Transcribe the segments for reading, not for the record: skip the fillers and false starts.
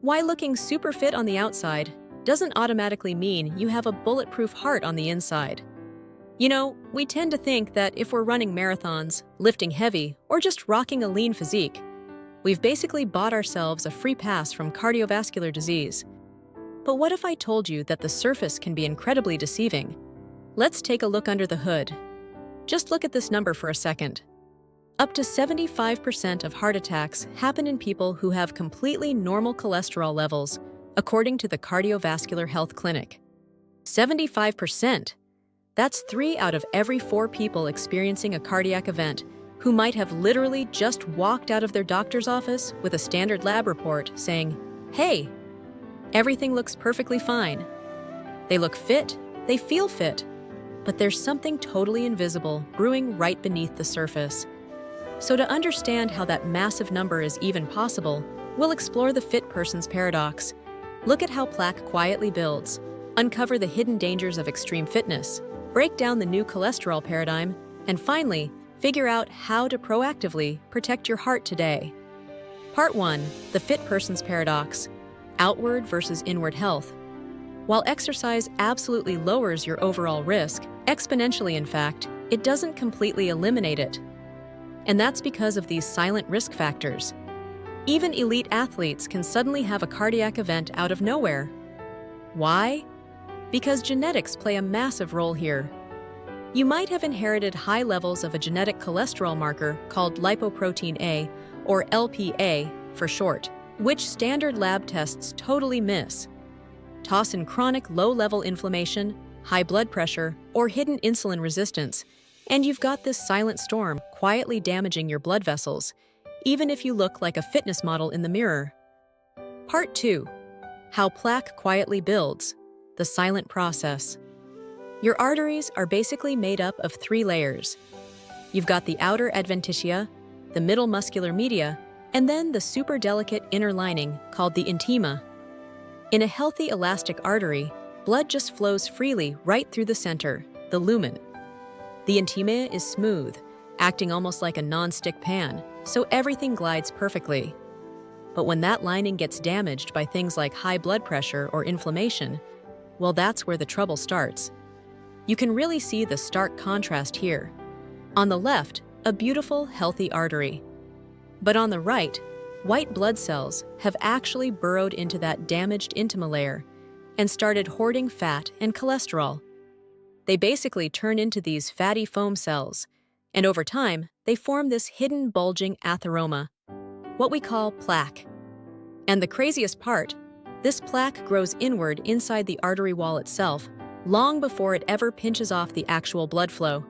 Why looking super fit on the outside doesn't automatically mean you have a bulletproof heart on the inside. You know, we tend to think that if we're running marathons, lifting heavy, or just rocking a lean physique, we've basically bought ourselves a free pass from cardiovascular disease. But what if I told you that the surface can be incredibly deceiving? Let's take a look under the hood. Just look at this number for a second. Up to 75% of heart attacks happen in people who have completely normal cholesterol levels, according to the Cardiovascular Health Clinic. 75%! That's 3 out of every 4 people experiencing a cardiac event who might have literally just walked out of their doctor's office with a standard lab report saying, "Hey, everything looks perfectly fine." They look fit, they feel fit, but there's something totally invisible brewing right beneath the surface. So to understand how that massive number is even possible, we'll explore the fit person's paradox. Look at how plaque quietly builds, uncover the hidden dangers of extreme fitness, break down the new cholesterol paradigm, and finally, figure out how to proactively protect your heart today. Part 1. The fit person's paradox: outward versus inward health. While exercise absolutely lowers your overall risk, exponentially in fact, it doesn't completely eliminate it. And that's because of these silent risk factors. Even elite athletes can suddenly have a cardiac event out of nowhere. Why? Because genetics play a massive role here. You might have inherited high levels of a genetic cholesterol marker called lipoprotein A, or LPA for short, which standard lab tests totally miss. Toss in chronic low-level inflammation, high blood pressure, or hidden insulin resistance, and you've got this silent storm quietly damaging your blood vessels, even if you look like a fitness model in the mirror. Part 2. How plaque quietly builds: the silent process. Your arteries are basically made up of 3 layers. You've got the outer adventitia, the middle muscular media, and then the super delicate inner lining called the intima. In a healthy elastic artery, blood just flows freely right through the center, the lumen. The intima is smooth, acting almost like a non-stick pan, so everything glides perfectly. But when that lining gets damaged by things like high blood pressure or inflammation, well, that's where the trouble starts. You can really see the stark contrast here. On the left, a beautiful, healthy artery. But on the right, white blood cells have actually burrowed into that damaged intima layer and started hoarding fat and cholesterol. They basically turn into these fatty foam cells, and over time, they form this hidden bulging atheroma, what we call plaque. And the craziest part, this plaque grows inward inside the artery wall itself, long before it ever pinches off the actual blood flow.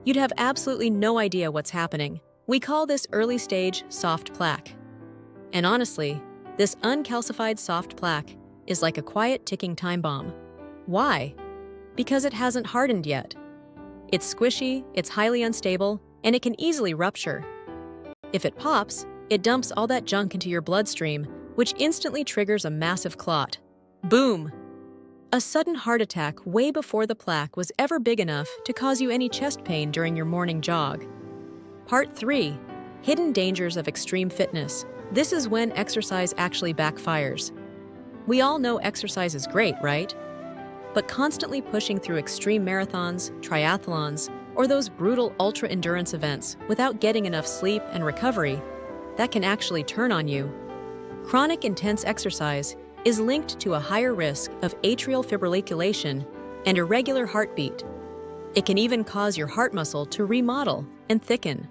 You'd have absolutely no idea what's happening. We call this early stage soft plaque. And honestly, this uncalcified soft plaque is like a quiet ticking time bomb. Why? Because it hasn't hardened yet. It's squishy, it's highly unstable, and it can easily rupture. If it pops, it dumps all that junk into your bloodstream, which instantly triggers a massive clot. Boom! A sudden heart attack way before the plaque was ever big enough to cause you any chest pain during your morning jog. Part 3. Hidden dangers of extreme fitness. This is when exercise actually backfires. We all know exercise is great, right? But constantly pushing through extreme marathons, triathlons, or those brutal ultra-endurance events without getting enough sleep and recovery, that can actually turn on you. Chronic intense exercise is linked to a higher risk of atrial fibrillation and irregular heartbeat. It can even cause your heart muscle to remodel and thicken.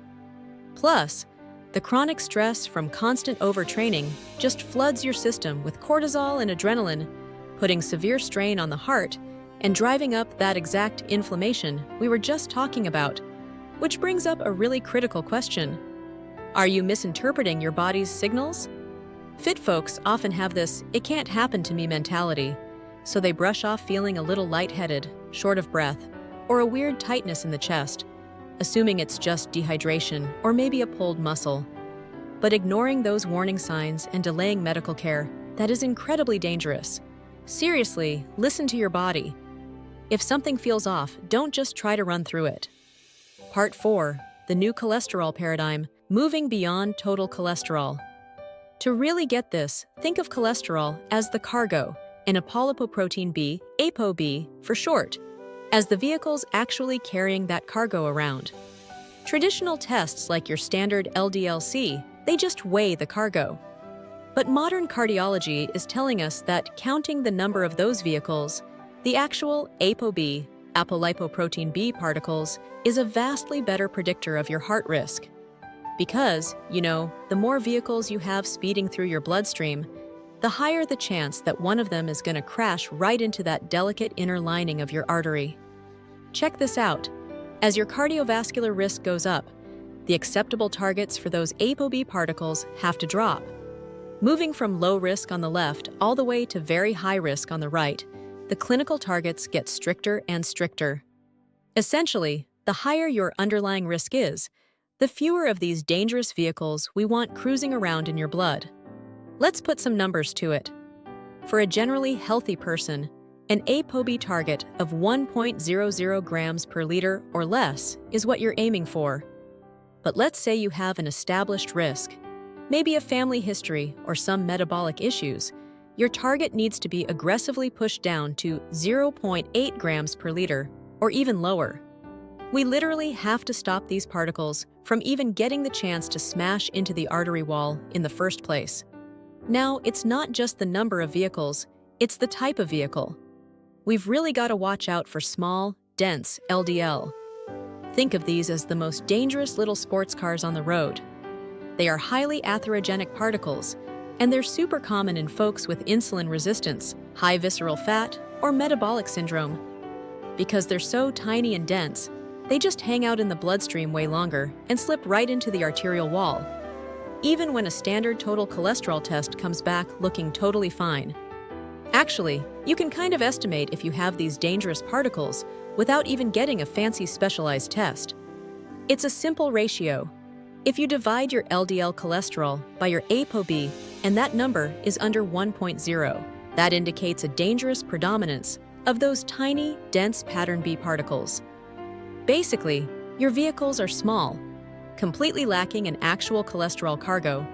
Plus, the chronic stress from constant overtraining just floods your system with cortisol and adrenaline, putting severe strain on the heart and driving up that exact inflammation we were just talking about. Which brings up a really critical question. Are you misinterpreting your body's signals? Fit folks often have this "it can't happen to me" mentality, so they brush off feeling a little lightheaded, short of breath, or a weird tightness in the chest, assuming it's just dehydration or maybe a pulled muscle. But ignoring those warning signs and delaying medical care, that is incredibly dangerous. Seriously, listen to your body. If something feels off, don't just try to run through it. Part 4. The new cholesterol paradigm, moving beyond total cholesterol. To really get this, think of cholesterol as the cargo and apolipoprotein B, ApoB for short, as the vehicles actually carrying that cargo around. Traditional tests like your standard LDL-C, they just weigh the cargo. But modern cardiology is telling us that counting the number of those vehicles, the actual ApoB, apolipoprotein B particles, is a vastly better predictor of your heart risk. Because, the more vehicles you have speeding through your bloodstream, the higher the chance that one of them is going to crash right into that delicate inner lining of your artery. Check this out. As your cardiovascular risk goes up, the acceptable targets for those ApoB particles have to drop. Moving from low risk on the left all the way to very high risk on the right, the clinical targets get stricter and stricter. Essentially, the higher your underlying risk is, the fewer of these dangerous vehicles we want cruising around in your blood. Let's put some numbers to it. For a generally healthy person, an ApoB target of 1.00 grams per liter or less is what you're aiming for. But let's say you have an established risk, maybe a family history or some metabolic issues. Your target needs to be aggressively pushed down to 0.8 grams per liter or even lower. We literally have to stop these particles from even getting the chance to smash into the artery wall in the first place. Now, it's not just the number of vehicles, it's the type of vehicle. We've really got to watch out for small, dense LDL. Think of these as the most dangerous little sports cars on the road. They are highly atherogenic particles, and they're super common in folks with insulin resistance, high visceral fat, or metabolic syndrome. Because they're so tiny and dense, they just hang out in the bloodstream way longer and slip right into the arterial wall, even when a standard total cholesterol test comes back looking totally fine. Actually, you can kind of estimate if you have these dangerous particles without even getting a fancy specialized test. It's a simple ratio. If you divide your LDL cholesterol by your ApoB and that number is under 1.0, that indicates a dangerous predominance of those tiny, dense pattern B particles. Basically, your vehicles are small, completely lacking in actual cholesterol cargo,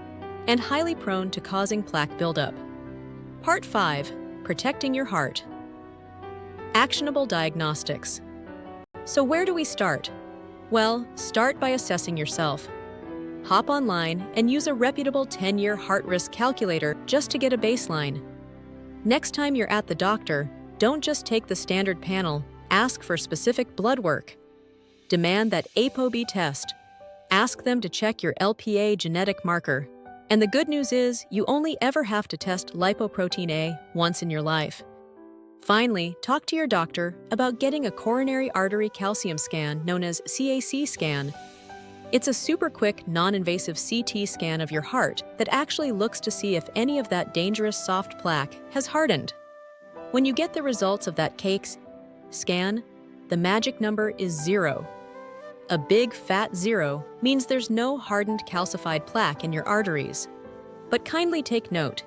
and highly prone to causing plaque buildup. Part 5. Protecting your heart. Actionable diagnostics. So where do we start? Well, start by assessing yourself. Hop online and use a reputable 10-year heart risk calculator just to get a baseline. Next time you're at the doctor, don't just take the standard panel, ask for specific blood work. Demand that ApoB test. Ask them to check your LPA genetic marker. And the good news is, you only ever have to test lipoprotein A once in your life. Finally, talk to your doctor about getting a coronary artery calcium scan known as CAC scan. It's a super quick, non-invasive CT scan of your heart that actually looks to see if any of that dangerous soft plaque has hardened. When you get the results of that CAC scan, the magic number is 0. A big fat 0 means there's no hardened calcified plaque in your arteries. But kindly take note,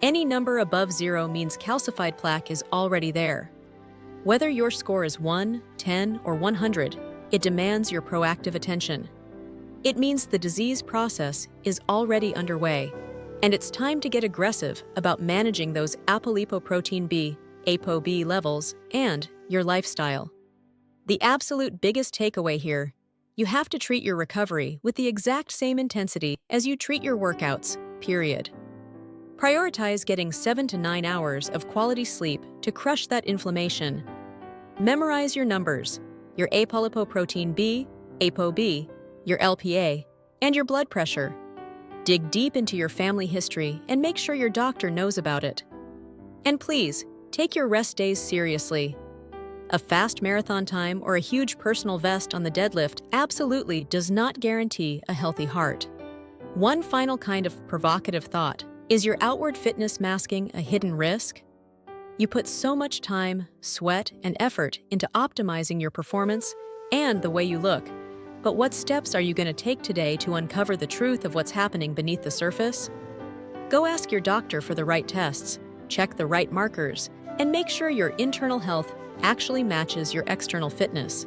any number above 0 means calcified plaque is already there. Whether your score is 1, 10, or 100, it demands your proactive attention. It means the disease process is already underway, and it's time to get aggressive about managing those apolipoprotein B, ApoB levels, and your lifestyle. The absolute biggest takeaway here, you have to treat your recovery with the exact same intensity as you treat your workouts, period. Prioritize getting 7 to 9 hours of quality sleep to crush that inflammation. Memorize your numbers, your apolipoprotein B, ApoB, your LPA, and your blood pressure. Dig deep into your family history and make sure your doctor knows about it. And please, take your rest days seriously. A fast marathon time or a huge personal best on the deadlift absolutely does not guarantee a healthy heart. One final kind of provocative thought: is your outward fitness masking a hidden risk? You put so much time, sweat, and effort into optimizing your performance and the way you look. But what steps are you going to take today to uncover the truth of what's happening beneath the surface? Go ask your doctor for the right tests, check the right markers, and make sure your internal health actually matches your external fitness.